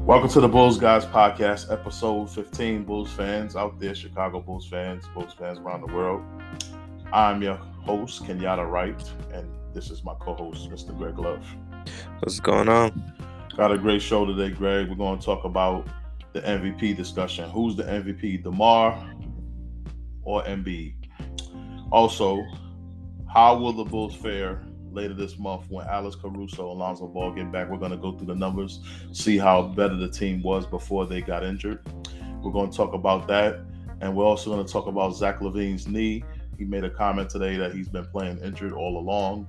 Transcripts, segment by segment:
Welcome to the Bulls Guys Podcast, episode 15. Bulls fans out there, Chicago Bulls fans around the world. I'm your host, Kenyatta Wright, and this is my co-host, Mr. Greg Love. What's going on? Got a great show today, Greg. We're going to talk about the MVP discussion. Who's the MVP, Demar or Embiid? Also, how will the Bulls fare later this month when Alez Caruso and Lonzo Ball get back? We're going to go through the numbers, see how better the team was before they got injured. We're going to talk about that, and we're also going to talk about Zach Lavine's knee. He made a comment today that he's been playing injured all along.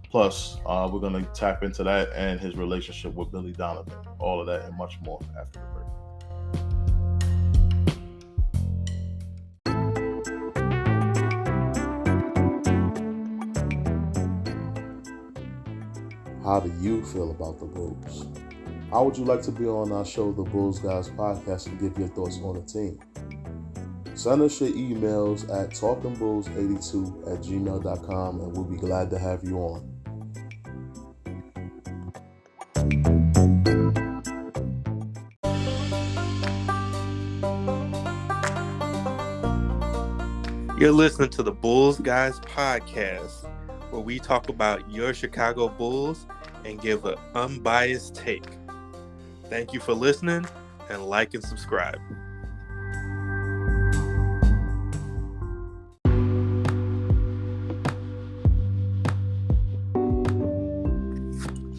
Plus, we're going to tap into that and his relationship with Billy Donovan. All of that and much more after the break. How do you feel about the Bulls? How would you like to be on our show, the Bulls Guys Podcast, and give your thoughts on the team? Send us your emails at talkingbulls82@gmail.com, and we'll be glad to have you on. You're listening to the Bulls Guys Podcast, where we talk about your Chicago Bulls and give an unbiased take. Thank you for listening, and like and subscribe.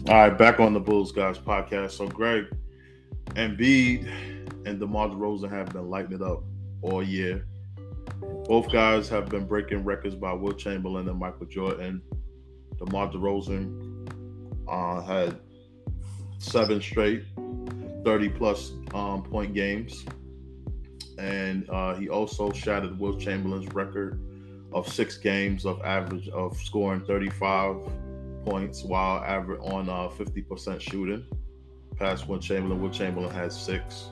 All right, back on the Bulls Guys Podcast. So, Greg, Embiid and DeMar DeRozan have been lighting it up all year. Both guys have been breaking records by Will Chamberlain and Michael Jordan. DeMar DeRozan had 7 straight 30-plus point games. And he also shattered Will Chamberlain's record of 6 games of average of scoring 35 points while on 50% shooting. Past Will Chamberlain. Will Chamberlain has 6.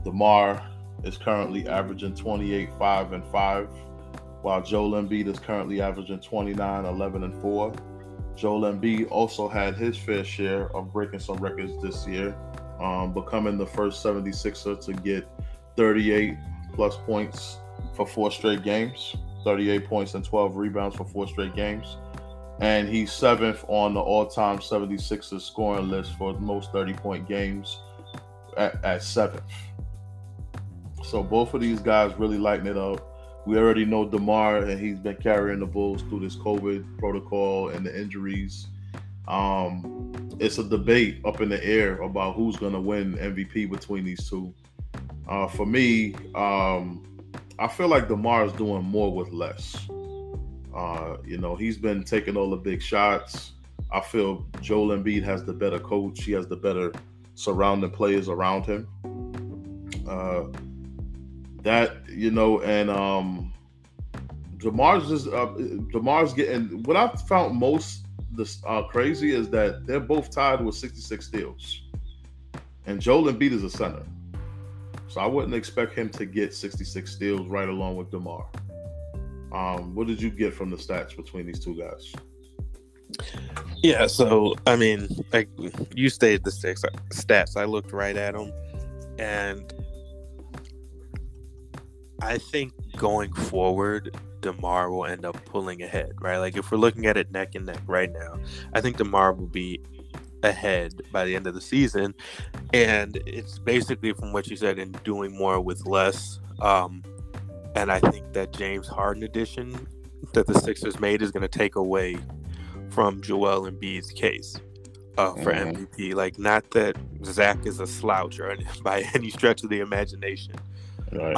DeMar is currently averaging 28, 5, and 5, while Joel Embiid is currently averaging 29, 11, and 4. Joel Embiid also had his fair share of breaking some records this year, becoming the first 76er to get 38-plus points for 4 straight games, 38 points and 12 rebounds for 4 straight games. And he's 7th on the all-time 76ers scoring list for the most 30-point games at 7th. So both of these guys really lighting it up. We already know DeMar, and he's been carrying the Bulls through this COVID protocol and the injuries. It's a debate up in the air about who's going to win MVP between these two. For me, I feel like DeMar is doing more with less. He's been taking all the big shots. I feel Joel Embiid has the better coach. He has the better surrounding players around him. DeMar's getting. What I found most crazy is that they're both tied with 66 steals, and Joel Embiid is a center, so I wouldn't expect him to get 66 steals right along with DeMar. What did you get from the stats between these two guys? Yeah, so I mean, like you stated the stats. I looked right at them, and I think going forward, DeMar will end up pulling ahead, right? Like if we're looking at it neck and neck right now, I think DeMar will be ahead by the end of the season. And it's basically from what you said in doing more with less. And I think that James Harden addition that the Sixers made is going to take away from Joel Embiid's case for MVP. Like, not that Zach is a slouch or by any stretch of the imagination. Right.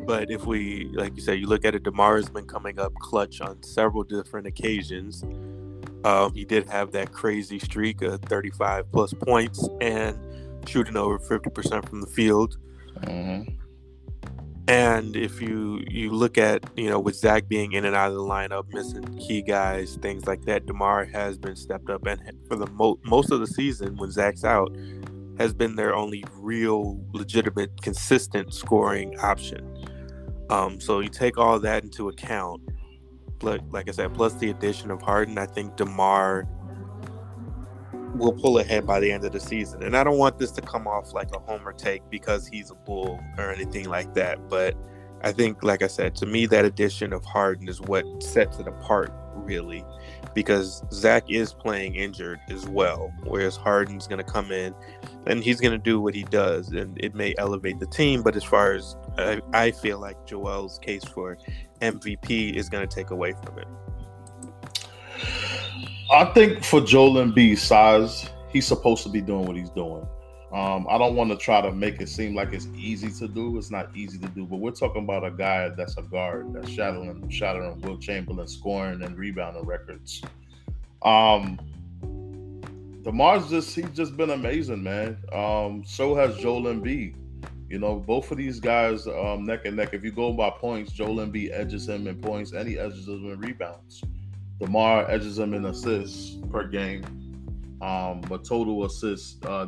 But if we, like you said, you look at it, DeMar has been coming up clutch on several different occasions. He did have that crazy streak of 35 plus points and shooting over 50% from the field. Mm-hmm. And if you look at, with Zach being in and out of the lineup, missing key guys, things like that, DeMar has been stepped up. And for the most of the season, when Zach's out, has been their only real, legitimate, consistent scoring option. So you take all that into account. Like I said, plus the addition of Harden, I think DeMar will pull ahead by the end of the season. And I don't want this to come off like a homer take because he's a Bull or anything like that. But I think, like I said, to me, that addition of Harden is what sets it apart, really, because Zach is playing injured as well, whereas Harden's going to come in and he's going to do what he does, and it may elevate the team. But as far as I feel like Joel's case for MVP is going to take away from it. I think for Joel Embiid's size, he's supposed to be doing what he's doing. I don't want to try to make it seem like it's easy to do. It's not easy to do, but we're talking about a guy that's a guard that's shattering Will Chamberlain scoring and rebounding records. Demar's he's just been amazing, man. So has Joel Embiid. You know, both of these guys neck and neck. If you go by points, Joel Embiid edges him in points and he edges him in rebounds. Demar edges him in assists per game. But total assists, they're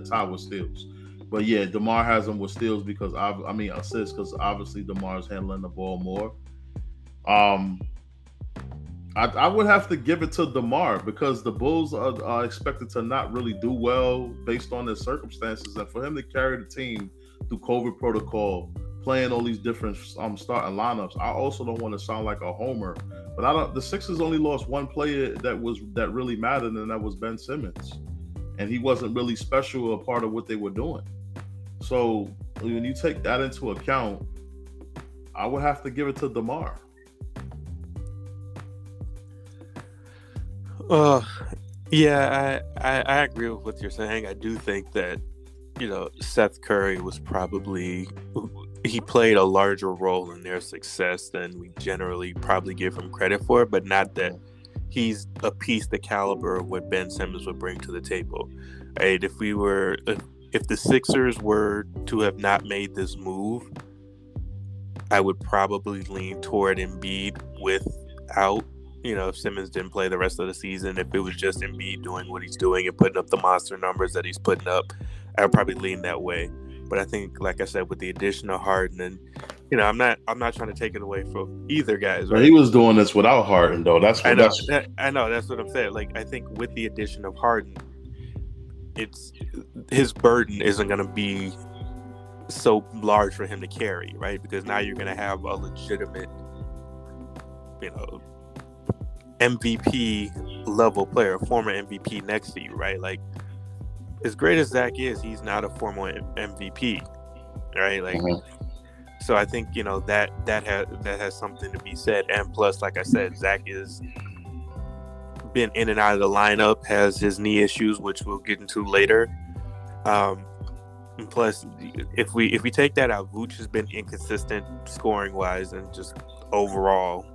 tied with steals. But yeah, Demar has them with steals because assists, because obviously Demar's handling the ball more. I would have to give it to Demar because the Bulls are expected to not really do well based on their circumstances, and for him to carry the team through COVID protocol, playing all these different starting lineups. I also don't want to sound like a homer, but the Sixers only lost one player that really mattered, and that was Ben Simmons, and he wasn't really special a part of what they were doing. So when you take that into account, I would have to give it to Demar. Yeah, I agree with what you're saying. I do think that, Seth Curry was he played a larger role in their success than we generally probably give him credit for, but not that he's a piece the caliber of what Ben Simmons would bring to the table. Right? If the Sixers were to have not made this move, I would probably lean toward Embiid without, if Simmons didn't play the rest of the season. If it was just Embiid doing what he's doing and putting up the monster numbers that he's putting up, I would probably lean that way. But I think, like I said, with the addition of Harden, and I'm not trying to take it away from either guys. Right? But he was doing this without Harden, though. I know. That's what I'm saying. Like, I think with the addition of Harden, his burden isn't going to be so large for him to carry, right? Because now you're going to have a legitimate, MVP level player, a former MVP next to you, right? Like, as great as Zach is, he's not a former MVP, right? Like, So I think that has something to be said. And plus, like I said, Zach is been in and out of the lineup, has his knee issues, which we'll get into later. And plus, if we take that out, Vooch has been inconsistent scoring wise and just overall.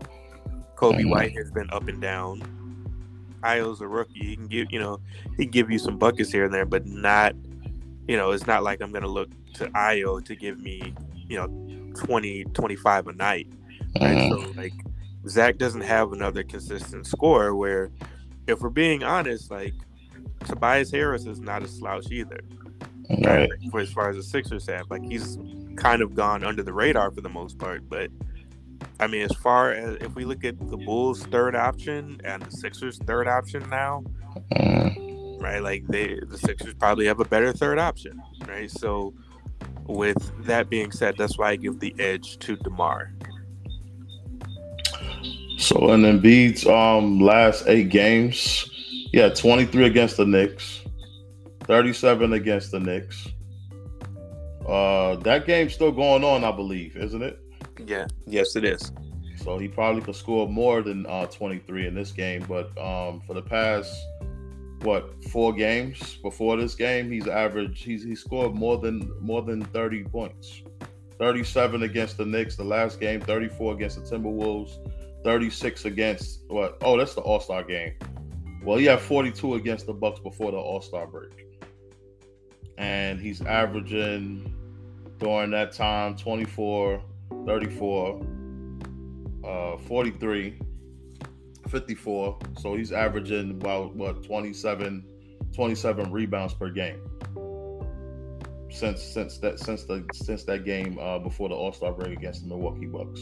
Kobe White has been up and down. Ayo's a rookie. He can give you some buckets here and there, but not, it's not like I'm going to look to Ayo to give me, 20, 25 a night. Right? So, like, Zach doesn't have another consistent scorer where, if we're being honest, like, Tobias Harris is not a slouch either. Right? For as far as the Sixers have, like, he's kind of gone under the radar for the most part, but I mean, as far as if we look at the Bulls' third option and the Sixers' third option now, right? Like the Sixers probably have a better third option, right? So, with that being said, that's why I give the edge to DeMar. So in Embiid's last 8 games, 23 against the Knicks, 37 against the Knicks. That game's still going on, I believe, isn't it? Yeah. Yes, it is. So he probably could score more than 23 in this game. But for the past 4 games before this game, he scored more than 30 points. 37 against the Knicks the last game, 34 against the Timberwolves, 36 against that's the All-Star game. Well, he had 42 against the Bucks before the All-Star break. And he's averaging during that time 24, 34, 43, 54. So he's averaging about 27 rebounds per game since that game before the All-Star break against the Milwaukee Bucks.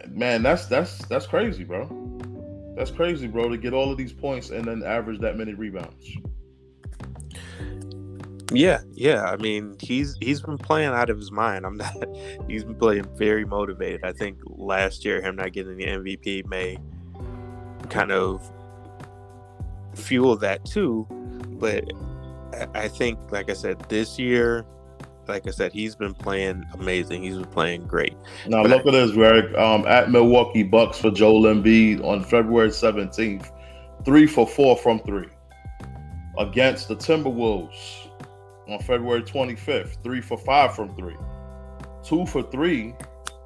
Man, that's crazy, bro. That's crazy, bro, to get all of these points and then average that many rebounds. Yeah. I mean, he's been playing out of his mind. I'm not. He's been playing very motivated. I think last year him not getting the MVP may kind of fuel that too, but I think, like I said, this year, like I said, he's been playing amazing. He's been playing great. Now look at this, Greg. At Milwaukee Bucks for Joel Embiid on February 17th, 3 for 4 from 3. Against the Timberwolves on February 25th, 3 for 5 from 3. 2 for 3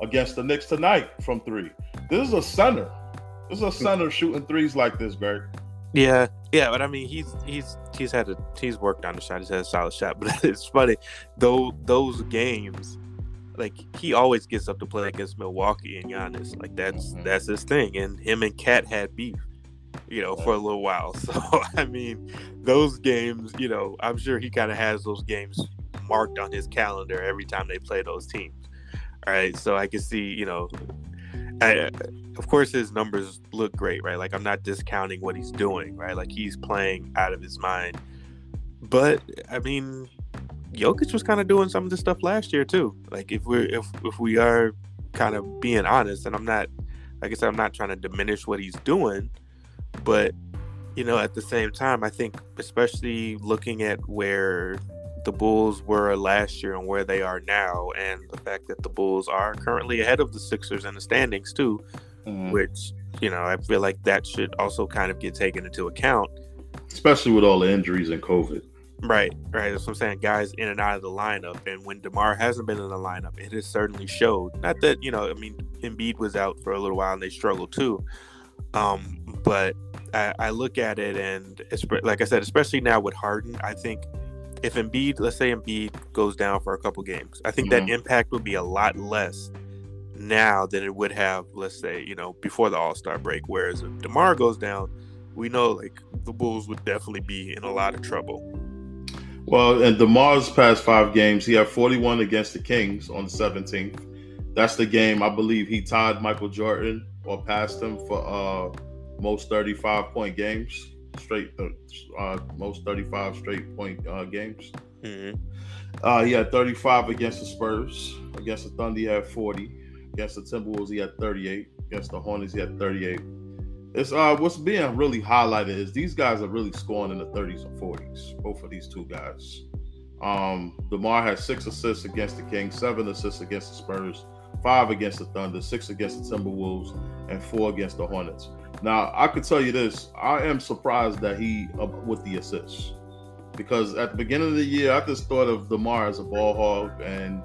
against the Knicks tonight from 3. This is a center. This is a center shooting threes like this, Greg. Yeah, but I mean, he's worked on the shot. He's had a solid shot, but it's funny though. Those games, like, he always gets up to play against Milwaukee and Giannis. Like, that's his thing. And him and Cat had beef, for a little while. So I mean, those games, I'm sure he kind of has those games marked on his calendar every time they play those teams. All right, so I can see, of course his numbers look great, right? Like, I'm not discounting what he's doing, right? Like, he's playing out of his mind. But I mean, Jokic was kind of doing some of this stuff last year too. Like, if we are kind of being honest, and I'm not, like I said, I'm not trying to diminish what he's doing, but at the same time, I think, especially looking at where the Bulls were last year and where they are now, and the fact that the Bulls are currently ahead of the Sixers in the standings too, which, I feel like that should also kind of get taken into account. Especially with all the injuries and COVID. Right. That's what I'm saying. Guys in and out of the lineup. And when DeMar hasn't been in the lineup, it has certainly showed. Not that, Embiid was out for a little while and they struggled too. But I look at it, and it's, like I said, especially now with Harden, I think if let's say Embiid goes down for a couple games, I think that impact would be a lot less now than it would have, let's say, before the All-Star break. Whereas if DeMar goes down, we know, like, the Bulls would definitely be in a lot of trouble. Well, in DeMar's past 5 games, he had 41 against the Kings on the 17th. That's the game, I believe, he tied Michael Jordan or passed him for most 35-point games. Most 35 straight point games. He had 35 against the Spurs. Against the Thunder, he had 40. Against the Timberwolves, he had 38. Against the Hornets, he had 38. It's what's being really highlighted is these guys are really scoring in the 30s and 40s. Both of these two guys. DeMar had 6 assists against the Kings, 7 assists against the Spurs, 5 against the Thunder, 6 against the Timberwolves, and 4 against the Hornets. Now, I could tell you this. I am surprised that he with the assists, because at the beginning of the year, I just thought of DeMar as a ball hog, and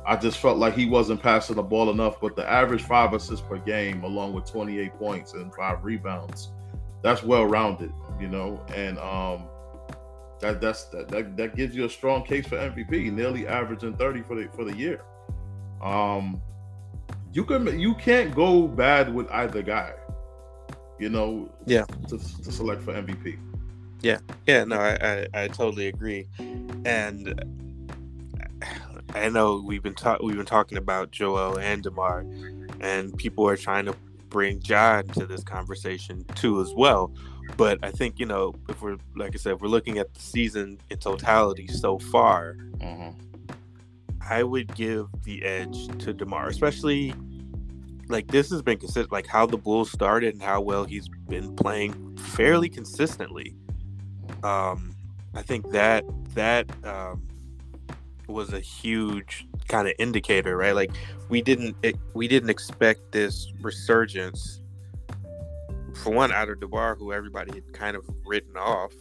I just felt like he wasn't passing the ball enough. But the average 5 assists per game, along with 28 points and 5 rebounds, that's well-rounded, and that gives you a strong case for MVP, nearly averaging 30 for the year. You can't go bad with either guy. To select for MVP. No, I totally agree. And I know we've been talking about Joel and DeMar, and people are trying to bring Ja into this conversation too as well. But I think, if we're, like I said, if we're looking at the season in totality so far, I would give the edge to DeMar, especially, like, this has been consistent, like how the Bulls started and how well he's been playing fairly consistently. I think that was a huge kind of indicator, right? Like, we didn't expect this resurgence, for one, out of DeMar, who everybody had kind of written off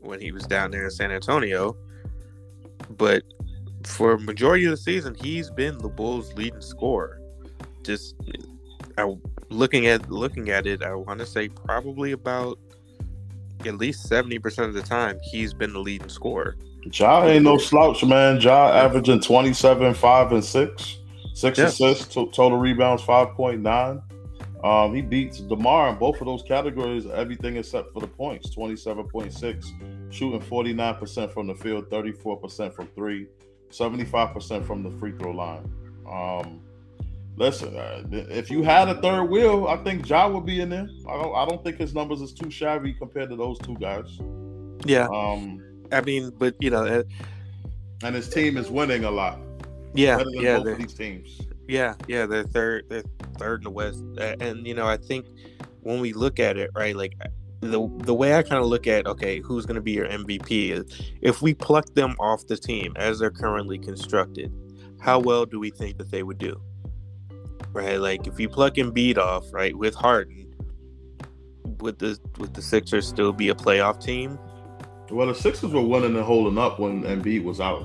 when he was down there in San Antonio. But for a majority of the season, he's been the Bulls' leading scorer. Just looking at it, I want to say probably about at least 70% of the time he's been the leading scorer. Ja ain't no slouch, man. Ja averaging 27, 5, and 6. 6 assists, total rebounds 5.9. He beats DeMar in both of those categories, everything except for the points. 27.6, shooting 49% from the field, 34% from 3, 75% from the free throw line. Listen, if you had a third wheel, I think Ja would be in there. I don't think his numbers is too shabby compared to those two guys. Yeah, Um, I mean, but and his team is winning a lot, yeah, better than yeah, both of these teams. they're third. They're third in the West, and I think when we look at it, right, like the way I kind of look at, okay, who's going to be your MVP is if we pluck them off the team as they're currently constructed, how well do we think that they would do? Right, like if you pluck Embiid off, right, with Harden, would the Sixers still be a playoff team? Well, the Sixers were winning and holding up when Embiid was out.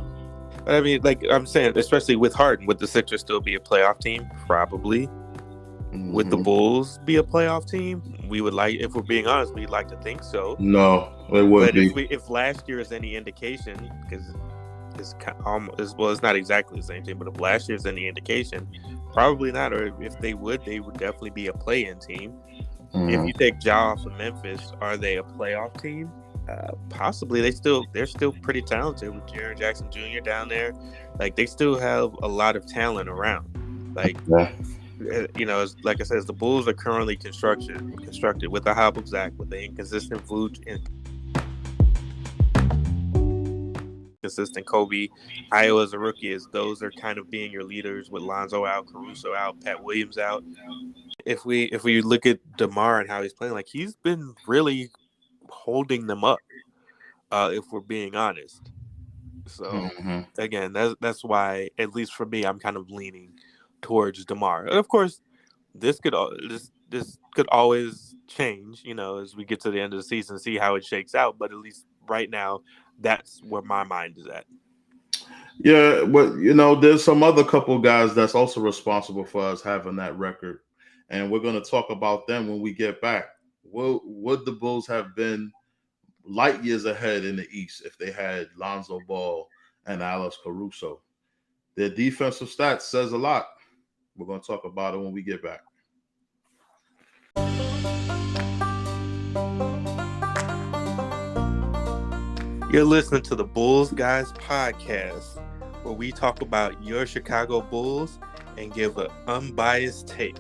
But I mean, like I'm saying, especially with Harden, would the Sixers still be a playoff team? Probably. Mm-hmm. Would the Bulls be a playoff team? We would like, if we're being honest, we'd like to think so. No, it wouldn't be. If last year is any indication, because it's it's not exactly the same thing, but if last year is any indication, probably not. Or if they would definitely be a play-in team. Mm-hmm. If you take Ja off of Memphis, are they a playoff team? Possibly. They're still pretty talented with Jaren Jackson Jr. down there. Like they still have a lot of talent around. Like like I said, the Bulls are currently constructed with the hop of Zach, with the inconsistent consistent Kobe. Io as a rookie, as those are kind of being your leaders with Lonzo out, Caruso out, Pat Williams out. If we look at Demar and how he's playing, like he's been really holding them up, if we're being honest. So again, that's why, at least for me, I'm kind of leaning towards Demar. And of course, this could always change, as we get to the end of the season, see how it shakes out. But at least right now, that's where my mind is at. Yeah, but there's some other couple guys that's also responsible for us having that record, and we're going to talk about them when we get back. Would the Bulls have been light years ahead in the East if they had Lonzo Ball and Alez Caruso? Their defensive stats says a lot. We're going to talk about it when we get back. You're listening to the Bulls Guys podcast, where we talk about your Chicago Bulls and give an unbiased take.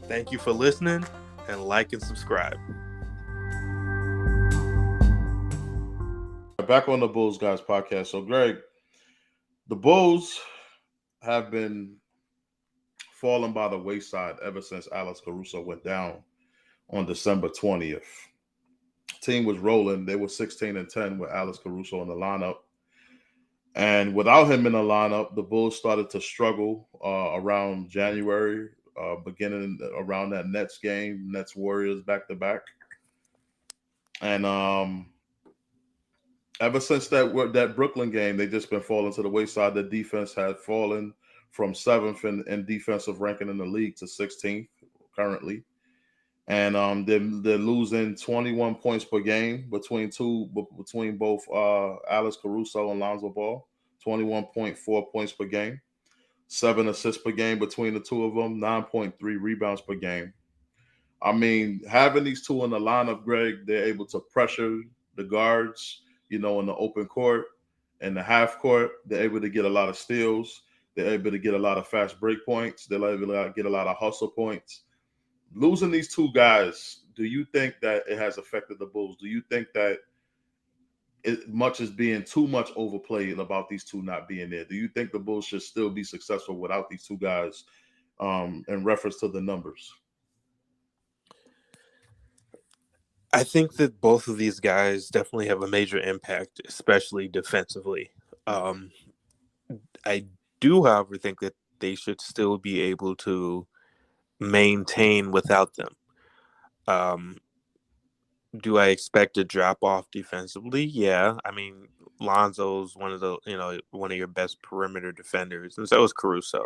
Thank you for listening, and like and subscribe. Back on the Bulls Guys podcast. So, Greg, the Bulls have been falling by the wayside ever since Alez Caruso went down on December 20th. Team was rolling. They were 16-10 with Alez Caruso in the lineup. And without him in the lineup, the Bulls started to struggle around January, beginning around that Nets game, Nets Warriors back-to-back. And ever since that Brooklyn game, they've just been falling to the wayside. The defense had fallen from 7th in defensive ranking in the league to 16th currently. And they're losing 21 points per game between both Alez Caruso and Lonzo Ball. 21.4 points per game, 7 assists per game between the two of them, 9.3 rebounds per game. I mean, having these two in the lineup, Greg, they're able to pressure the guards, in the open court and the half court. They're able to get a lot of steals. They're able to get a lot of fast break points. They're able to get a lot of hustle points. Losing these two guys, do you think that it has affected the Bulls? Do you think that much as being too much overplayed about these two not being there? Do you think the Bulls should still be successful without these two guys in reference to the numbers? I think that both of these guys definitely have a major impact, especially defensively. I do, however, think that they should still be able to maintain without them. Do I expect a drop off defensively? Yeah. I mean, Lonzo's one of your best perimeter defenders, and so is Caruso.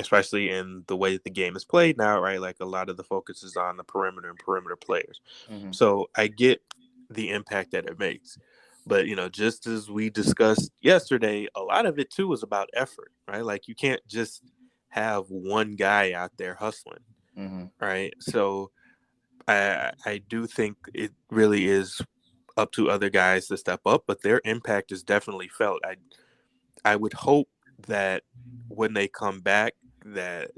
Especially in the way that the game is played now, right? Like a lot of the focus is on the perimeter and perimeter players. Mm-hmm. So I get the impact that it makes. But, just as we discussed yesterday, a lot of it too is about effort, right? Like you can't just have one guy out there hustling, mm-hmm. right? So I do think it really is up to other guys to step up, but their impact is definitely felt. I would hope that when they come back, that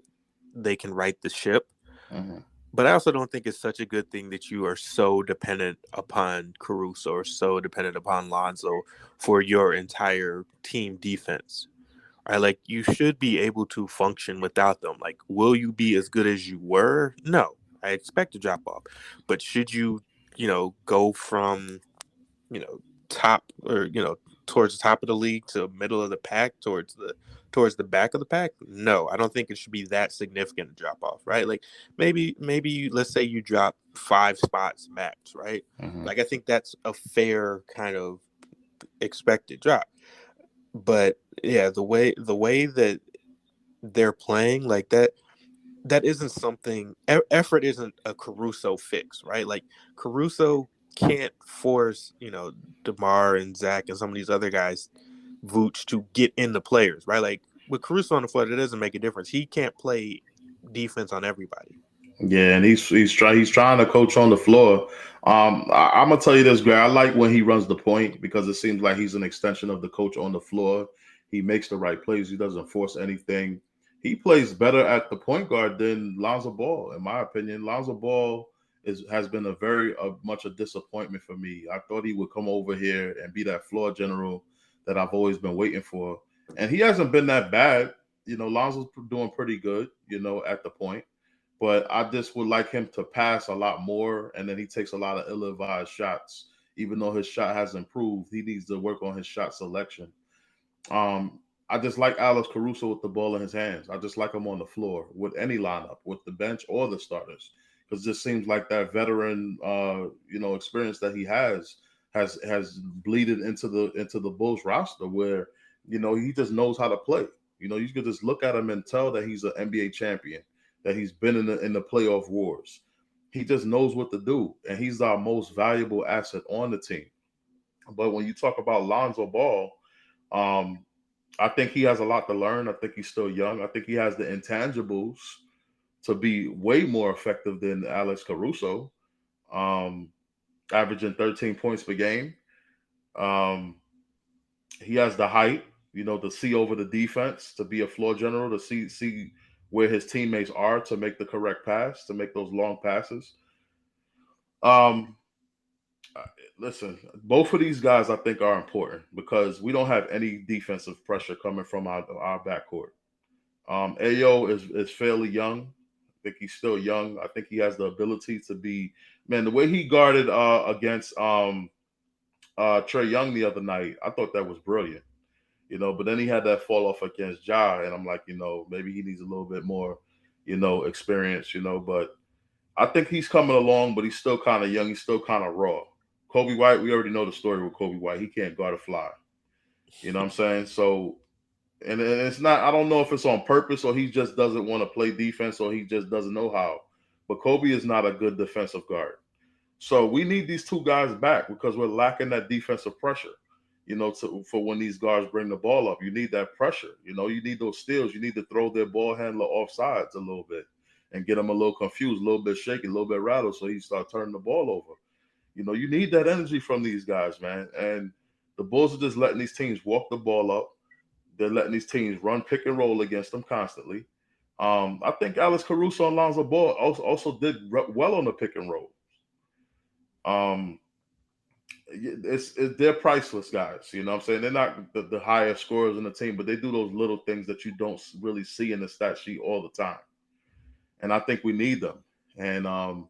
they can right the ship. Mm-hmm. But I also don't think it's such a good thing that you are so dependent upon Caruso or so dependent upon Lonzo for your entire team defense. Right? Like, you should be able to function without them. Like, will you be as good as you were? No. I expect to drop off. But should you, go from, top, or, towards the top of the league to middle of the pack towards the back of the pack? No, I don't think it should be that significant a drop off, right? Like, maybe let's say you drop 5 spots max, right? Mm-hmm. Like, I think that's a fair kind of expected drop. But yeah, the way that they're playing, like, that isn't something. Effort isn't a Caruso fix, right? Like, Caruso can't force Demar and Zach and some of these other guys, Vooch, to get in the players, right? Like, with Caruso on the floor, it doesn't make a difference. He can't play defense on everybody. Yeah, and he's trying to coach on the floor. I'm gonna tell you this, Greg. I like when he runs the point because it seems like he's an extension of the coach on the floor. He makes the right plays. He doesn't force anything. He plays better at the point guard than Lonzo Ball, in my opinion. Lonzo Ball has been a very much a disappointment for me. I thought he would come over here and be that floor general that I've always been waiting for, and he hasn't been that bad. Lonzo's doing pretty good. At the point. But I just would like him to pass a lot more, and then he takes a lot of ill-advised shots. Even though his shot has improved, he needs to work on his shot selection. I just like Alez Caruso with the ball in his hands. I just like him on the floor with any lineup, with the bench or the starters, because it just seems like that veteran, experience that he has bleeded into the Bulls roster, where he just knows how to play. You could just look at him and tell that he's an NBA champion, that he's been in the playoff wars. He just knows what to do, and he's our most valuable asset on the team. But when you talk about Lonzo Ball, I think he has a lot to learn. I think he's still young. I think he has the intangibles to be way more effective than Alez Caruso, averaging 13 points per game. Um, he has the height, to see over the defense, to be a floor general, to see where his teammates are, to make the correct pass, to make those long passes. Um, Listen, both of these guys I think are important because we don't have any defensive pressure coming from our backcourt. Ayo is fairly young. I think he's still young. I think he has the ability to be, man, the way he guarded against Trae Young the other night, I thought that was brilliant. But then he had that fall off against Ja, and I'm like, maybe he needs a little bit more, experience, but I think he's coming along, but he's still kind of young. He's still kind of raw. Kobe White, we already know the story with Kobe White. He can't guard a fly. You know what I'm saying? So, and it's not, I don't know if it's on purpose or he just doesn't want to play defense or he just doesn't know how. But Kobe is not a good defensive guard. So we need these two guys back because we're lacking that defensive pressure. For when these guards bring the ball up, you need that pressure. You need those steals. You need to throw their ball handler off sides a little bit and get him a little confused, a little bit shaky, a little bit rattled, so he start turning the ball over. You need that energy from these guys, man. And the Bulls are just letting these teams walk the ball up. They're letting these teams run pick and roll against them constantly. I think Alez Caruso and Lonzo Ball also did well on the pick and roll. They're priceless guys. You know what I'm saying? They're not the highest scorers in the team, but they do those little things that you don't really see in the stat sheet all the time. And I think we need them. And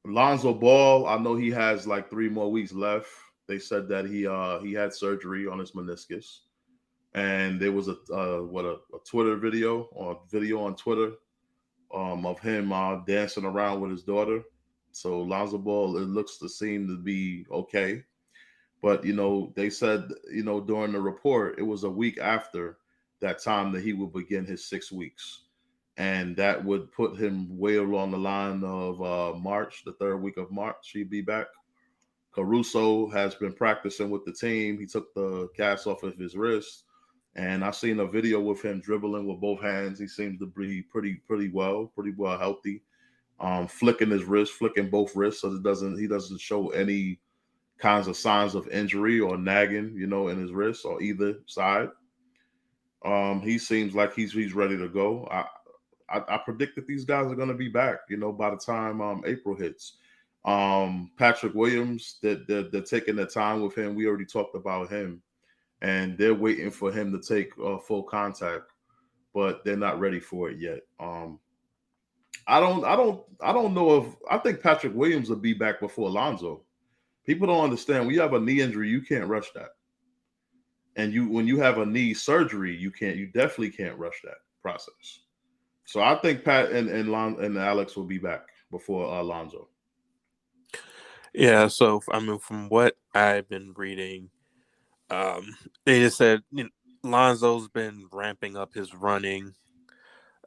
Lonzo Ball, I know he has like 3 more weeks left. They said that he had surgery on his meniscus, and there was a Twitter video or video on Twitter of him dancing around with his daughter. So Lonzo Ball, it seem to be okay. But they said during the report it was a week after that time that he would begin his 6 weeks, and that would put him way along the line of March, the 3rd week of March. He'd be back. Caruso has been practicing with the team. He took the cast off of his wrist, and I've seen a video with him dribbling with both hands. He seems to be pretty well healthy. Flicking his wrist, flicking both wrists, so he doesn't show any kinds of signs of injury or nagging, in his wrist or either side. He seems like he's ready to go. I predict that these guys are going to be back. By the time April hits. Patrick Williams, they're taking their time with him. We already talked about him, and they're waiting for him to take full contact, but they're not ready for it yet. I don't know if I think Patrick Williams will be back before Lonzo. People don't understand when you have a knee injury, you can't rush that. And when you have a knee surgery, you definitely can't rush that process. So I think Pat and Alex will be back before Lonzo. Yeah, so I mean, from what I've been reading, they just said Lonzo's been ramping up his running,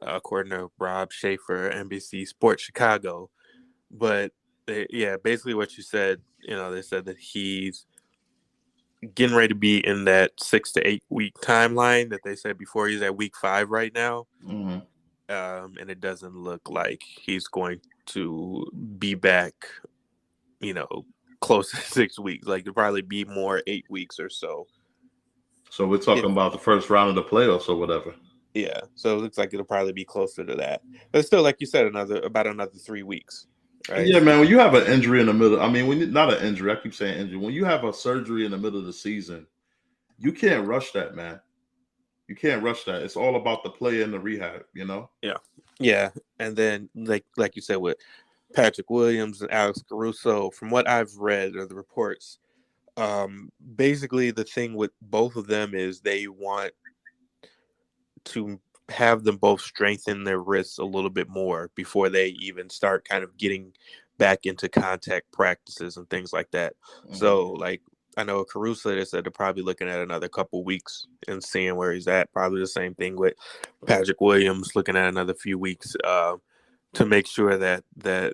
according to Rob Schaefer, NBC Sports Chicago. But basically what you said, they said that he's getting ready to be in that 6 to 8 week timeline that they said before. He's at week 5 right now. Mm-hmm. And it doesn't look like he's going to be back, close to 6 weeks. Like, it'll probably be more 8 weeks or so. So we're talking about the first round of the playoffs or whatever. Yeah, so it looks like it'll probably be closer to that. But still, like you said, about another 3 weeks. Right? Yeah, man. When you have an injury in the middle, I mean, not an injury. I keep saying injury. When you have a surgery in the middle of the season, you can't rush that, man. You can't rush that. It's all about the play and the rehab. Yeah, and then like you said with Patrick Williams and Alez Caruso, from what I've read or the reports, basically the thing with both of them is they want to have them both strengthen their wrists a little bit more before they even start kind of getting back into contact practices and things like that. Mm-hmm. So, like, I know Caruso, they said they're probably looking at another couple weeks and seeing where he's at. Probably the same thing with Patrick Williams, looking at another few weeks to make sure that the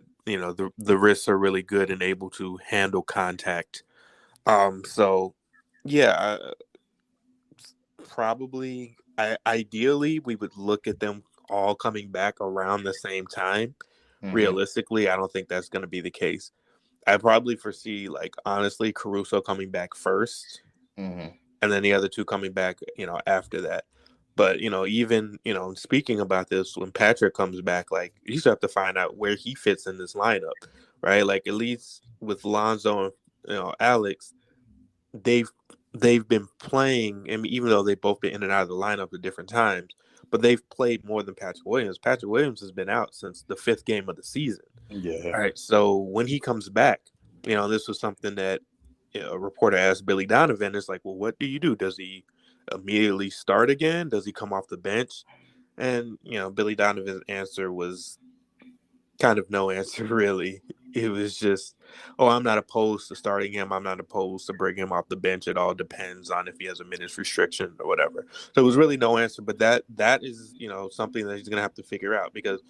wrists are really good and able to handle contact. So, yeah, probably. Ideally, we would look at them all coming back around the same time. Mm-hmm. Realistically, I don't think that's going to be the case. I probably foresee, like, honestly, Caruso coming back first, mm-hmm. and then the other two coming back, after that. But, even, speaking about this, when Patrick comes back, like, you just have to find out where he fits in this lineup, right? Like, at least with Lonzo and, Alex, they've been playing, and even though they've both been in and out of the lineup at different times, but they've played more than Patrick Williams. Patrick Williams has been out since the 5th game of the season. Yeah. All right. So when he comes back, this was something that a reporter asked Billy Donovan. It's like, well, what do you do? Does he immediately start again? Does he come off the bench? And, Billy Donovan's answer was kind of no answer, really. It was just, I'm not opposed to starting him. I'm not opposed to bringing him off the bench. It all depends on if he has a minutes restriction or whatever. So it was really no answer. But that is, something that he's going to have to figure out, because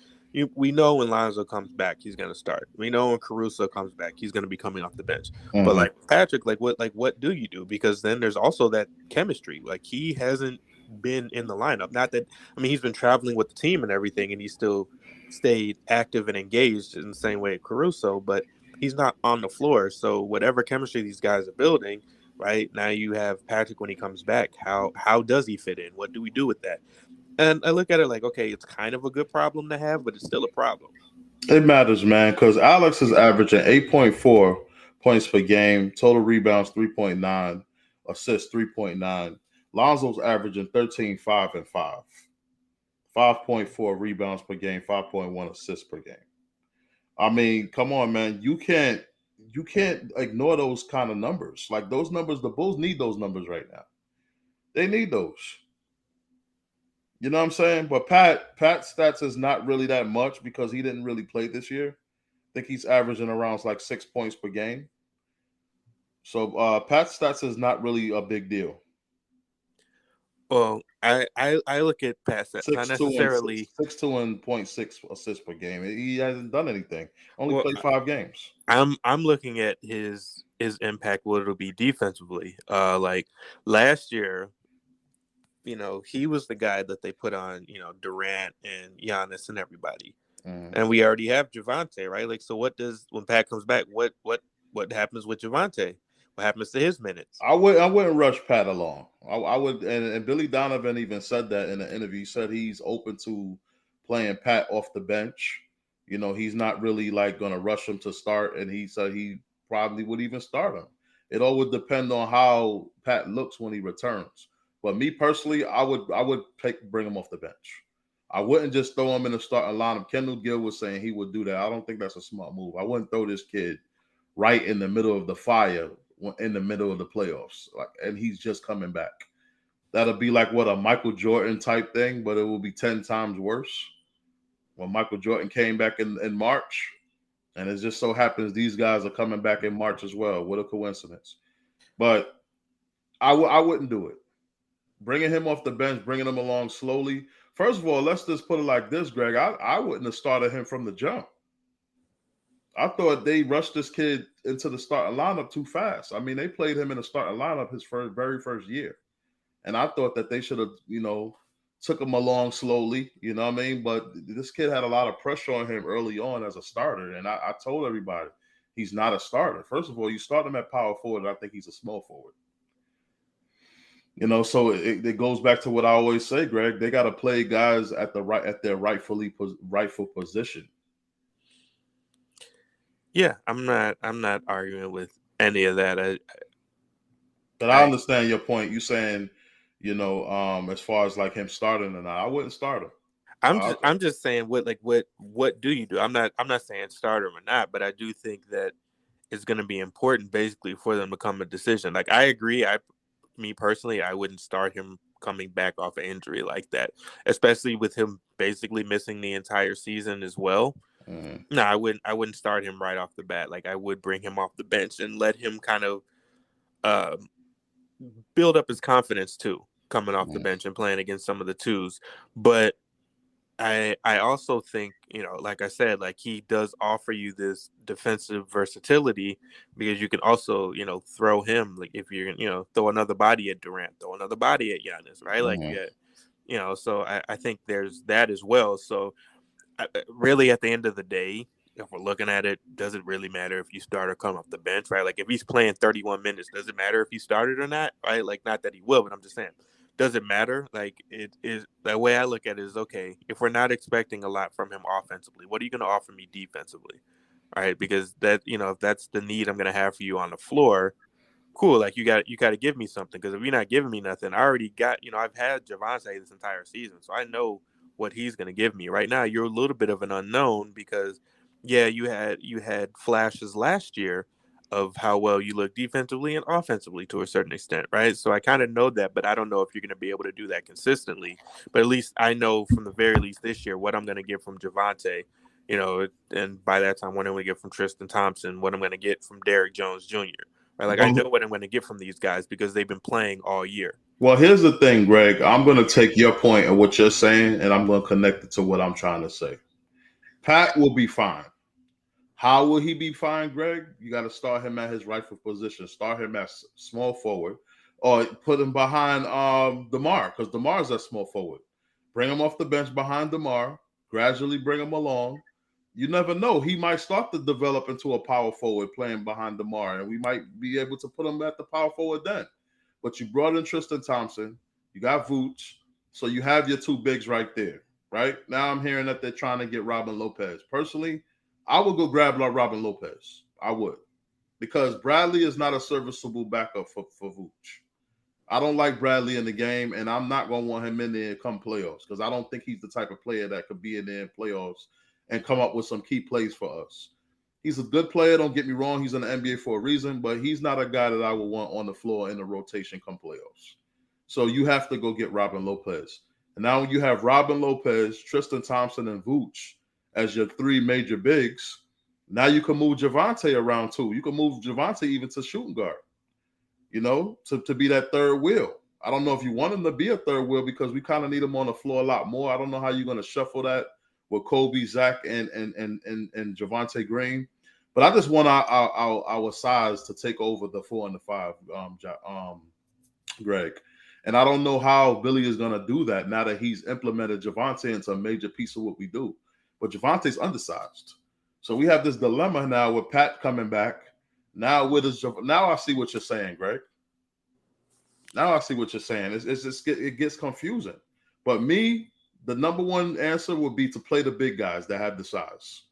we know when Lonzo comes back, he's going to start. We know when Caruso comes back, he's going to be coming off the bench. Mm-hmm. But like Patrick, what do you do? Because then there's also that chemistry. Like, he hasn't been in the lineup. Not that, he's been traveling with the team and everything, and he's still stayed active and engaged in the same way at Caruso, but he's not on the floor. So whatever chemistry these guys are building, right, now you have Patrick when he comes back. How does he fit in? What do we do with that? And I look at it like, okay, it's kind of a good problem to have, but it's still a problem. It matters, man, because Alex is averaging 8.4 points per game, total rebounds 3.9, assists 3.9. Lonzo's averaging 13, 5, and 5. 5.4 rebounds per game, 5.1 assists per game. I mean, come on, man. You can't ignore those kind of numbers. Like, those numbers, the Bulls need those numbers right now. They need those. You know what I'm saying? But Pat's stats is not really that much because he didn't really play this year. I think he's averaging around like 6 points per game. So Pat's stats is not really a big deal. Well, I look at Pat's stats, not necessarily 6'2" and 0.6 assists per game. He hasn't done anything. Only played 5 games. I'm looking at his impact, what it'll be defensively. Like last year, he was the guy that they put on, Durant and Giannis and everybody. Mm-hmm. And we already have Javonte, right? Like, so when Pat comes back, what happens with Javonte? What happens to his minutes? I wouldn't rush Pat along. I would, and Billy Donovan even said that in the interview. He said he's open to playing Pat off the bench. He's not really like going to rush him to start, and he said he probably would even start him. It all would depend on how Pat looks when he returns. But me personally, I would bring him off the bench. I wouldn't just throw him in the starting lineup. Kendall Gill was saying he would do that. I don't think that's a smart move. I wouldn't throw this kid right in the middle of the fire in the middle of the playoffs, and he's just coming back. That'll be like what a Michael Jordan type thing, but it will be 10 times worse. When Michael Jordan came back in March, and it just so happens these guys are coming back in March as well. What a coincidence. But I wouldn't do it. Bringing him off the bench, bringing him along slowly. First of all, let's just put it like this, Greg. I wouldn't have started him from the jump. I thought they rushed this kid into the starting lineup too fast. I mean, they played him in the starting lineup his very first year. And I thought that they should have, took him along slowly, you know what I mean? But this kid had a lot of pressure on him early on as a starter. And I told everybody he's not a starter. First of all, you start him at power forward, and I think he's a small forward. So it goes back to what I always say, Greg. They got to play guys at their rightful position. Yeah, I'm not arguing with any of that. But I understand your point. You saying, as far as like him starting or not, I wouldn't start him. I'm just saying what do you do? I'm not saying start him or not, but I do think that it's going to be important basically for them to come a decision. Like I agree. Me personally, I wouldn't start him coming back off an injury like that, especially with him basically missing the entire season as well. Mm-hmm. No, I wouldn't start him right off the bat. Like I would bring him off the bench and let him kind of build up his confidence too, coming off the bench and playing against some of the twos. But I also think, like I said, like he does offer you this defensive versatility because you can also, throw him, like if you're, throw another body at Durant, throw another body at Giannis, right? Mm-hmm. Like, so I think there's that as well. So really at the end of the day, if we're looking at it, does it really matter if you start or come off the bench, right? Like if he's playing 31 minutes, does it matter if he started or not, right? Like not that he will, but I'm just saying, does it matter? Like it is the way I look at it is, okay, if we're not expecting a lot from him offensively, what are you going to offer me defensively, right? Because that, if that's the need I'm going to have for you on the floor, cool. Like you got to give me something, because if you're not giving me nothing, I already got, I've had Javonte this entire season, so I know what he's going to give me. Right now, you're a little bit of an unknown because, yeah, you had flashes last year of how well you look defensively and offensively to a certain extent, right? So I kind of know that, but I don't know if you're going to be able to do that consistently. But at least I know from the very least this year what I'm going to get from Javonte, and by that time, what I'm going to get from Tristan Thompson, what I'm going to get from Derrick Jones Jr., right? Like I know what I'm going to get from these guys because they've been playing all year. Well, here's the thing, Greg. I'm going to take your point and what you're saying, and I'm going to connect it to what I'm trying to say. Pat will be fine. How will he be fine, Greg? You got to start him at his rightful position. Start him as small forward, or put him behind Demar, because Demar is a small forward. Bring him off the bench behind Demar. Gradually bring him along. You never know. He might start to develop into a power forward playing behind Demar, and we might be able to put him at the power forward then. But you brought in Tristan Thompson. You got Vooch. So you have your two bigs right there, right? Now I'm hearing that they're trying to get Robin Lopez. Personally, I would go grab Robin Lopez. I would. Because Bradley is not a serviceable backup for Vooch. I don't like Bradley in the game, and I'm not going to want him in there come playoffs because I don't think he's the type of player that could be in there in playoffs and come up with some key plays for us. He's a good player, don't get me wrong. He's in the NBA for a reason, but he's not a guy that I would want on the floor in the rotation come playoffs. So you have to go get Robin Lopez. And now when you have Robin Lopez, Tristan Thompson, and Vooch as your three major bigs, now you can move Javonte around too. You can move Javonte even to shooting guard, to be that third wheel. I don't know if you want him to be a third wheel because we kind of need him on the floor a lot more. I don't know how you're going to shuffle that with Kobe, Zach, and Javonte Green. But I just want our size to take over the 4 and the 5, Greg. And I don't know how Billy is going to do that now that he's implemented Javonte into a major piece of what we do. But Javonte's undersized. So we have this dilemma now with Pat coming back Now now I see what you're saying, Greg. Now I see what you're saying. It gets confusing. But me, the number one answer would be to play the big guys that have the size.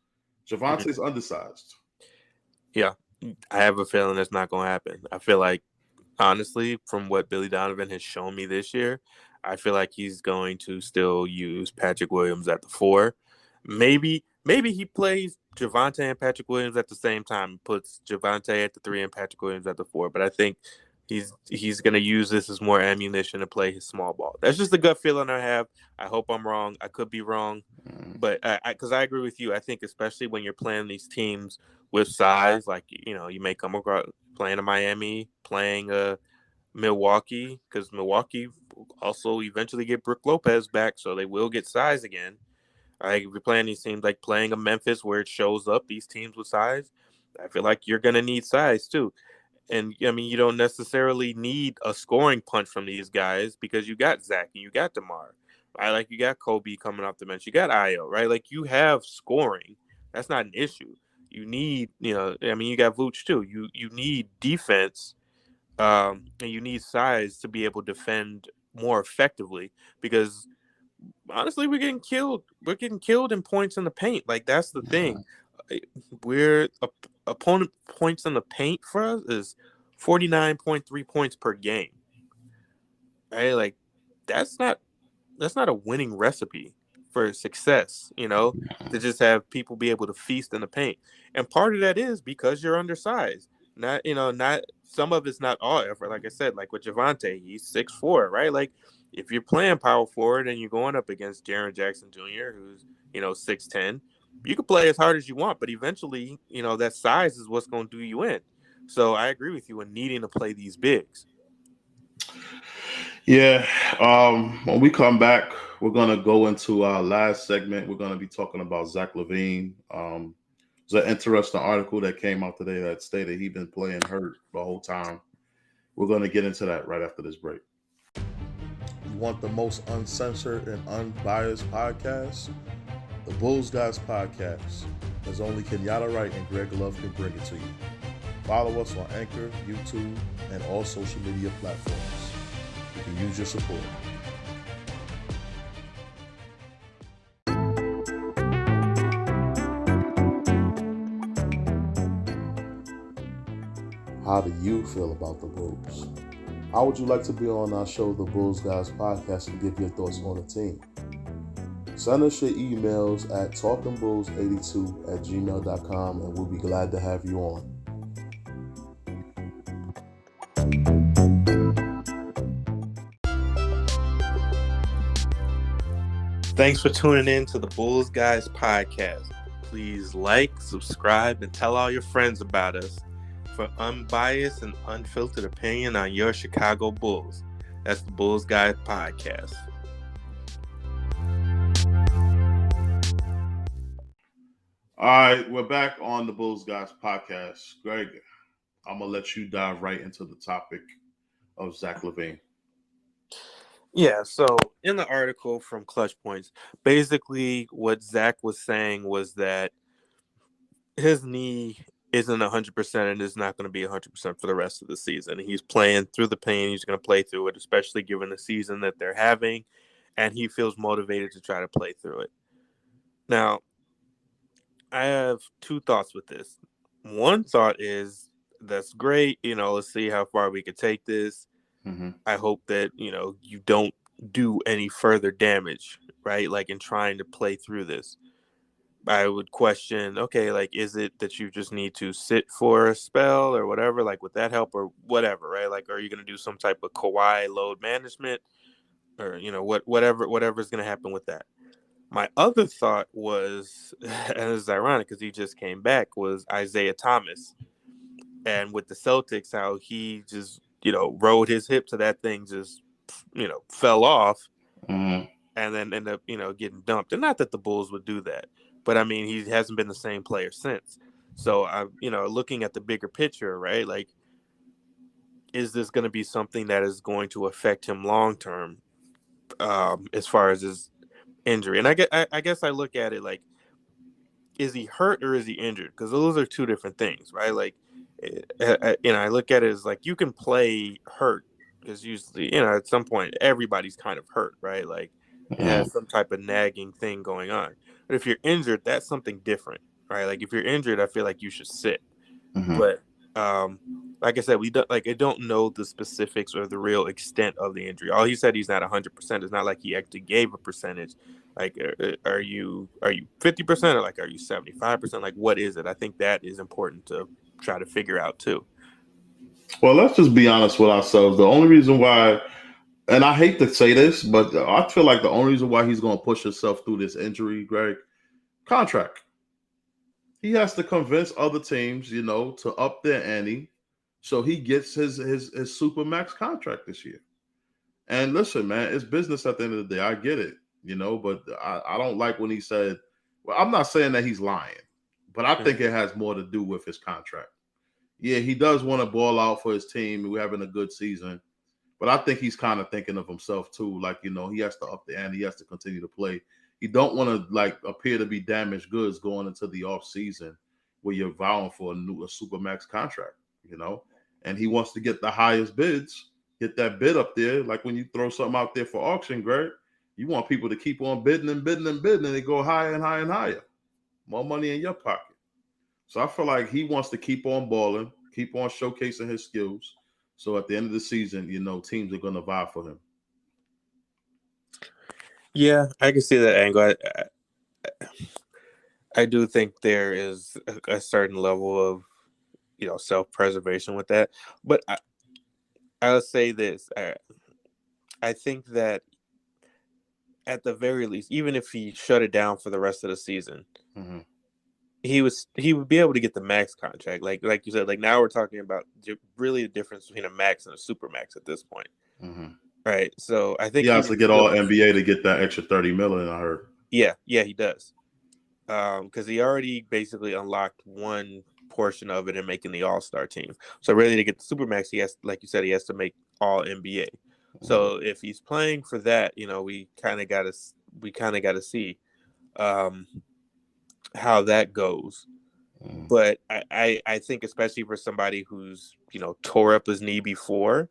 Javante's undersized. Yeah, I have a feeling that's not going to happen. I feel like, honestly, from what Billy Donovan has shown me this year, I feel like he's going to still use Patrick Williams at the 4. Maybe he plays Javonte and Patrick Williams at the same time, puts Javonte at the 3 and Patrick Williams at the 4. But I think he's going to use this as more ammunition to play his small ball. That's just the gut feeling I have. I hope I'm wrong. I could be wrong. But because I agree with you, I think especially when you're playing these teams with size, like, you may come across playing a Miami, playing a Milwaukee, because Milwaukee also eventually get Brook Lopez back, so they will get size again. If you're playing these teams like playing a Memphis where it shows up, these teams with size, I feel like you're going to need size too. And, I mean, you don't necessarily need a scoring punch from these guys because you got Zach and you got Demar, right? Like, you got Kobe coming off the bench. You got Io, right? Like, you have scoring. That's not an issue. You need, you got Vooch too. You need defense, and you need size to be able to defend more effectively because, honestly, we're getting killed. We're getting killed in points in the paint. Like, that's the thing. Opponent points in the paint for us is 49.3 points per game. Right? Like, that's not a winning recipe for success, to just have people be able to feast in the paint. And part of that is because you're undersized. Not some of it's not all effort. Like I said, like with Javonte, he's 6'4", right? Like, if you're playing power forward and you're going up against Jaren Jackson Jr., who's 6'10", you can play as hard as you want, but eventually, that size is what's going to do you in. So I agree with you in needing to play these bigs. Yeah. When we come back, we're going to go into our last segment. We're going to be talking about Zach Levine. There's an interesting article that came out today that stated he'd been playing hurt the whole time. We're going to get into that right after this break. You want the most uncensored and unbiased podcast? The Bulls Guys Podcast. There's only Kenyatta and Greg Love can bring it to you. Follow us on Anchor, YouTube, and all social media platforms. You can use your support. How do you feel about the Bulls? How would you like to be on our show, The Bulls Guys Podcast, and give your thoughts on the team? Send us your emails at talkingbulls82@gmail.com, and we'll be glad to have you on. Thanks for tuning in to the Bulls Guys Podcast. Please like, subscribe, and tell all your friends about us for unbiased and unfiltered opinion on your Chicago Bulls. That's the Bulls Guys Podcast. All right, we're back on the Bulls Guys Podcast. Greg, I'm going to let you dive right into the topic of Zach Levine. Yeah, so in the article from Clutch Points, basically what Zach was saying was that his knee isn't 100% and is not going to be 100% for the rest of the season. He's playing through the pain. He's going to play through it, especially given the season that they're having, and he feels motivated to try to play through it. Now, I have two thoughts with this. One thought is, that's great. Let's see how far we could take this. Mm-hmm. I hope that, you don't do any further damage, right? Like, in trying to play through this. I would question, okay, like, is it that you just need to sit for a spell or whatever? Like, would that help or whatever, right? Like, are you going to do some type of Kawhi load management or, whatever's going to happen with that? My other thought was, and it's ironic because he just came back, was Isaiah Thomas. And with the Celtics, how he just, rode his hip to that thing, just, fell off, and then ended up, getting dumped. And not that the Bulls would do that, but I mean, he hasn't been the same player since. So I'm, looking at the bigger picture, right? Like, is this going to be something that is going to affect him long term, as far as his injury? And I guess I look at it like, is he hurt or is he injured? Because those are two different things, right? Like, I look at it as like you can play hurt because usually, at some point everybody's kind of hurt, right? Like it has some type of nagging thing going on. But if you're injured, that's something different, right? Like if you're injured, I feel like you should sit. Mm-hmm. But like I said, I don't know the specifics or the real extent of the injury. All he said he's not 100%. It's not like he actually gave a percentage. Like, are you 50% or like are you 75%? Like, what is it? I think that is important to try to figure out too. Well, let's just be honest with ourselves. The only reason why, and I hate to say this, but I feel like the only reason why he's going to push himself through this injury, Greg, contract. He has to convince other teams, to up their ante, so he gets his super max contract this year. And listen, man, it's business at the end of the day. I get it, but I don't like when he said, well, I'm not saying that he's lying, but I think it has more to do with his contract. Yeah, he does want to ball out for his team. We're having a good season. But I think he's kind of thinking of himself too. Like, he has to up the ante. He has to continue to play. You don't want to appear to be damaged goods going into the off season where you're vowing for a supermax contract, and he wants to get the highest bids, get that bid up there. Like when you throw something out there for auction, Greg, you want people to keep on bidding and bidding and bidding, and they go higher and higher and higher. More money in your pocket. So I feel like he wants to keep on balling, keep on showcasing his skills. So at the end of the season, teams are going to vie for him. Yeah, I can see that angle. I do think there is a certain level of, self-preservation with that. But I'll say this. I think that at the very least, even if he shut it down for the rest of the season, he would be able to get the max contract. Like you said, like now we're talking about really the difference between a max and a super max at this point. Right. So I think he has to get all NBA to get that extra $30 million, I heard. Yeah, he does. Because he already basically unlocked one portion of it in making the All-Star team. So really to get the Supermax, he has, like you said, he has to make all NBA. So if he's playing for that, we kind of got to see how that goes. But I think especially for somebody who's, tore up his knee before,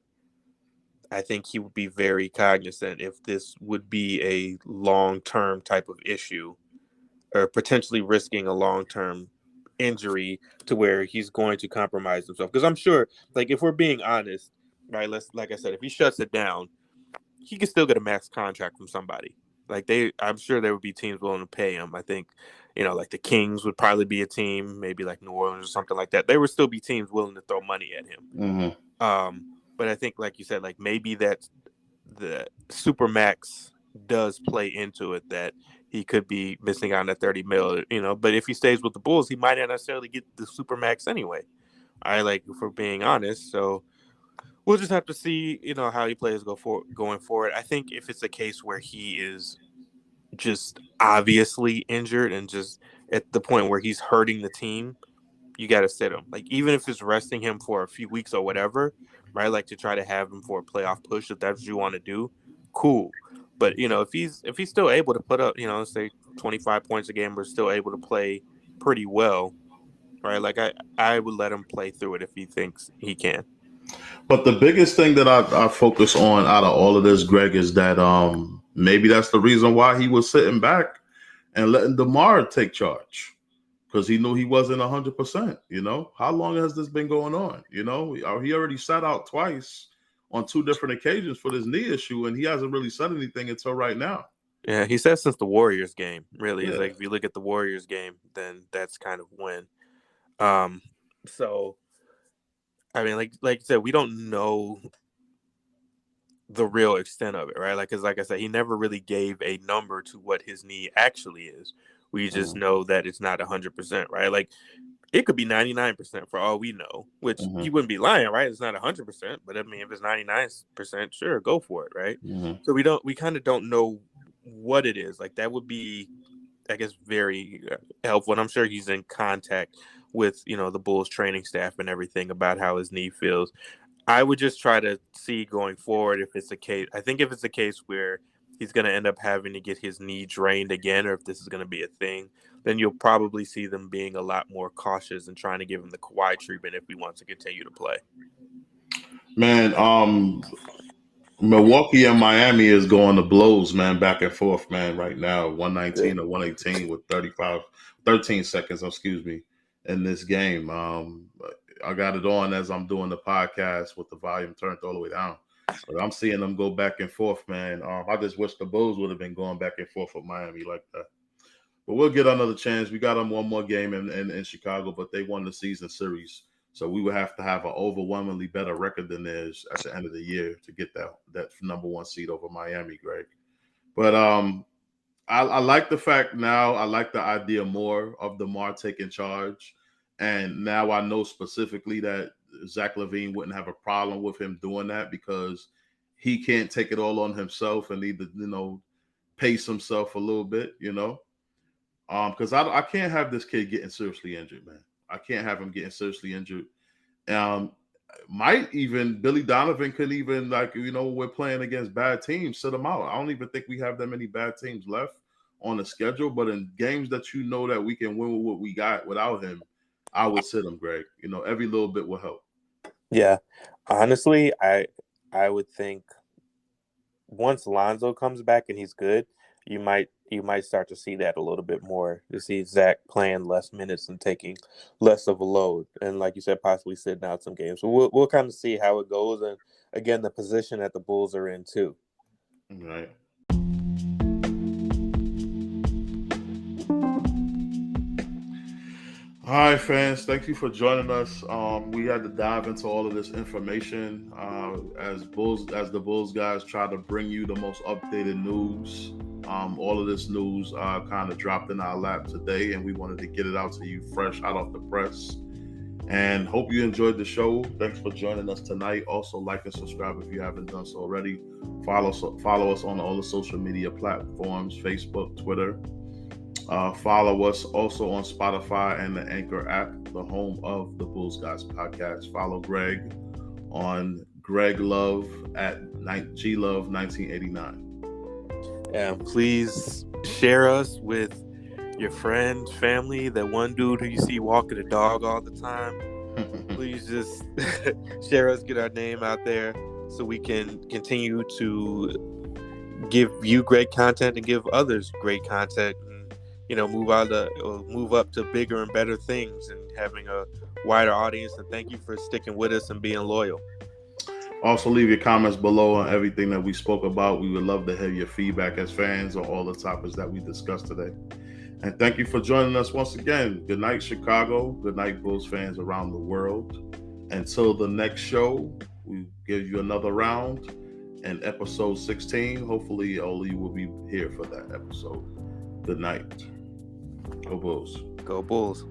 I think he would be very cognizant if this would be a long-term type of issue or potentially risking a long-term injury to where he's going to compromise himself. Because I'm sure, like, if we're being honest, right, like I said, if he shuts it down, he can still get a max contract from somebody. Like, I'm sure there would be teams willing to pay him. I think, like the Kings would probably be a team, maybe like New Orleans or something like that. There would still be teams willing to throw money at him. But I think, like you said, like maybe that the Supermax does play into it, that he could be missing out on that 30 mil, but if he stays with the Bulls, he might not necessarily get the Supermax anyway. If we're being honest. So we'll just have to see, how he plays going forward. I think if it's a case where he is just obviously injured and just at the point where he's hurting the team, you got to sit him. Like, even if it's resting him for a few weeks or whatever, right? Like to try to have him for a playoff push, if that's what you want to do, cool. But if he's still able to put up, say 25 points a game, or still able to play pretty well, right? Like I would let him play through it if he thinks he can. But the biggest thing that I focus on out of all of this, Greg, is that maybe that's the reason why he was sitting back and letting Demar take charge, because he knew he wasn't 100%. How long has this been going on? He already sat out twice on two different occasions for this knee issue, and he hasn't really said anything until right now. Yeah, he said since the Warriors game, really. Yeah. It's like if you look at the Warriors game, then that's kind of when. So, I mean, like you said, we don't know the real extent of it, right? Because like I said, he never really gave a number to what his knee actually is. We just know that it's not 100%, right? Like, it could be 99% for all we know, which he wouldn't be lying, right? It's not 100%, but I mean, if it's 99%, sure, go for it, right? So we kind of don't know what it is. Like, that would be, I guess, very helpful. And I'm sure he's in contact with, the Bulls training staff and everything about how his knee feels. I would just try to see going forward if it's a case. I think if it's a case where he's going to end up having to get his knee drained again, or if this is going to be a thing, then you'll probably see them being a lot more cautious and trying to give him the Kawhi treatment if he wants to continue to play. Man, Milwaukee and Miami is going to blows, man, back and forth, man, right now. 119 to 118 with 13 seconds, in this game. I got it on as I'm doing the podcast with the volume turned all the way down. But I'm seeing them go back and forth, man. I just wish the Bulls would have been going back and forth with Miami like that. But we'll get another chance. We got them one more game in Chicago, but they won the season series. So we would have to have an overwhelmingly better record than theirs at the end of the year to get that number one seed over Miami, Greg. But I like the fact now, I like the idea more of Demar taking charge. And now I know specifically that Zach Levine wouldn't have a problem with him doing that because he can't take it all on himself and need to, pace himself a little bit, because I can't have this kid getting seriously injured, man. I can't have him getting seriously injured. Might even Billy Donovan could even we're playing against bad teams, sit him out. I don't even think we have that many bad teams left on the schedule, but in games that that we can win with what we got without him, I would sit him, Greg. Every little bit will help. Yeah, honestly, I would think once Lonzo comes back and he's good, you might start to see that a little bit more. To see Zach playing less minutes and taking less of a load, and like you said, possibly sitting out some games. So we'll kind of see how it goes, and again, the position that the Bulls are in too. Right. All right, fans. Thank you for joining us. We had to dive into all of this information as the Bulls guys try to bring you the most updated news. All of this news kind of dropped in our lap today, and we wanted to get it out to you fresh out of the press. And hope you enjoyed the show. Thanks for joining us tonight. Also, like and subscribe if you haven't done so already. Follow us on all the social media platforms: Facebook, Twitter. Follow us also on Spotify and the Anchor app, the home of the Bulls Guys podcast. Follow Greg on Greg Love at GLove1989. And please share us with your friends, family, that one dude who you see walking a dog all the time. Please just share us, get our name out there so we can continue to give you great content and give others great content. Move up to bigger and better things and having a wider audience. And thank you for sticking with us and being loyal. Also, leave your comments below on everything that we spoke about. We would love to hear your feedback as fans on all the topics that we discussed today. And thank you for joining us once again. Good night, Chicago. Good night, Bulls fans around the world. Until the next show, we give you another round and episode 16. Hopefully, Oli will be here for that episode. Good night. Go Bulls. Go Bulls.